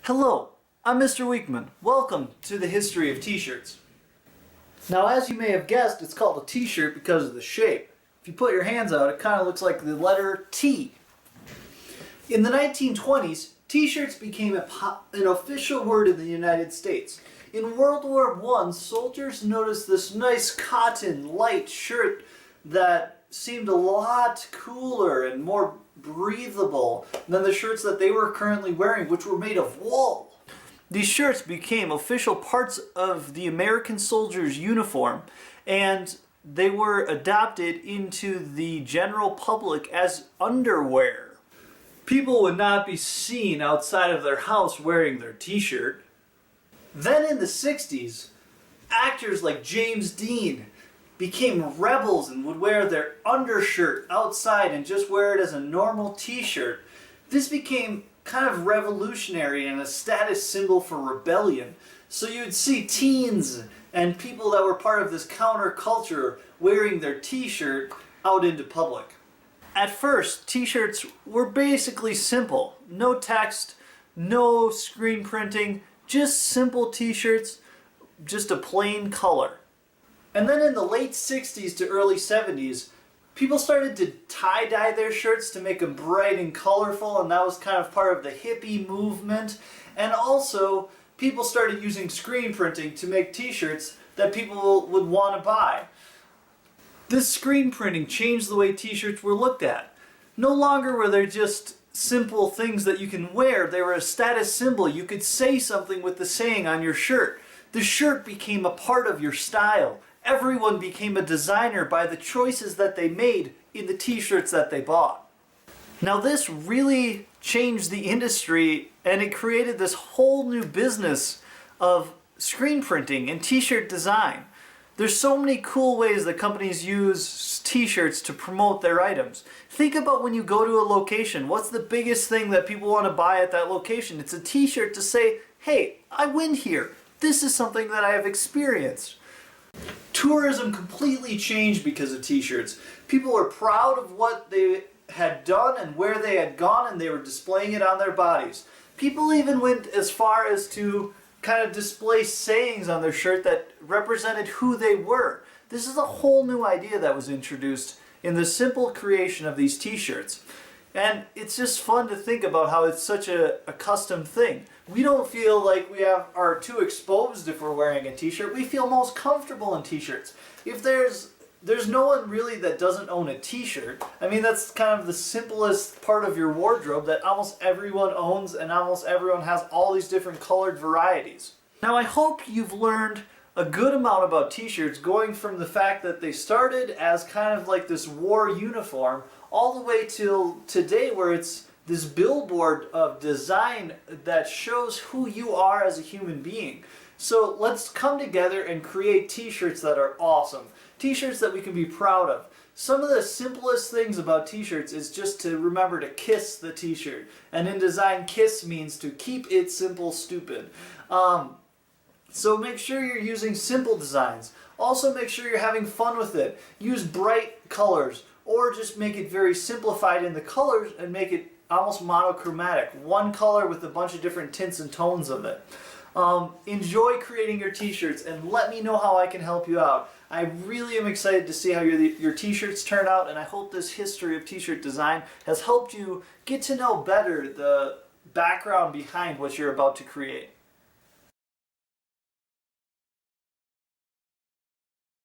Hello, I'm Mr. Weekman. Welcome to the history of t-shirts. Now, as you may have guessed, it's called a t-shirt because of the shape. If you put your hands out, it kind of looks like the letter T. In the 1920s, t-shirts became an official word in the United States. In World War I, soldiers noticed this nice cotton, light shirt that seemed a lot cooler and more breathable than the shirts that they were currently wearing, which were made of wool. These shirts became official parts of the American soldier's uniform, and they were adopted into the general public as underwear. People would not be seen outside of their house wearing their t-shirt. Then in the 60s, actors like James Dean became rebels and would wear their undershirt outside and just wear it as a normal t-shirt. This became kind of revolutionary and a status symbol for rebellion. So you'd see teens and people that were part of this counterculture wearing their t-shirt out into public. At first, t-shirts were basically simple. No text, no screen printing, just simple t-shirts, just a plain color. And then in the late 60s to early 70s, people started to tie-dye their shirts to make them bright and colorful, and that was kind of part of the hippie movement. And also, people started using screen printing to make t-shirts that people would want to buy. This screen printing changed the way t-shirts were looked at. No longer were they just simple things that you can wear. They were a status symbol. You could say something with the saying on your shirt. The shirt became a part of your style. Everyone became a designer by the choices that they made in the t-shirts that they bought. Now this really changed the industry, and it created this whole new business of screen printing and t-shirt design. There's so many cool ways that companies use t-shirts to promote their items. Think about when you go to a location. What's the biggest thing that people want to buy at that location? It's a t-shirt to say, hey, I went here. This is something that I have experienced. Tourism completely changed because of t-shirts. People were proud of what they had done and where they had gone, and they were displaying it on their bodies. People even went as far as to kind of display sayings on their shirt that represented who they were. This is a whole new idea that was introduced in the simple creation of these t-shirts. And it's just fun to think about how it's such a custom thing. We don't feel like we are too exposed if we're wearing a t-shirt. We feel most comfortable in t-shirts. If there's no one really that doesn't own a t-shirt. I mean, that's kind of the simplest part of your wardrobe that almost everyone owns, and almost everyone has all these different colored varieties. Now, I hope you've learned a good amount about t-shirts, going from the fact that they started as kind of like this war uniform all the way till today, where it's this billboard of design that shows who you are as a human being. So let's come together and create t-shirts that are awesome. T-shirts that we can be proud of. Some of the simplest things about t-shirts is just to remember to kiss the t-shirt. And in design, kiss means to keep it simple, stupid. So make sure you're using simple designs. Also make sure you're having fun with it. Use bright colors, or just make it very simplified in the colors and make it almost monochromatic. One color with a bunch of different tints and tones of it. Enjoy creating your t-shirts and let me know how I can help you out. I really am excited to see how your t-shirts turn out, and I hope this history of t-shirt design has helped you get to know better the background behind what you're about to create.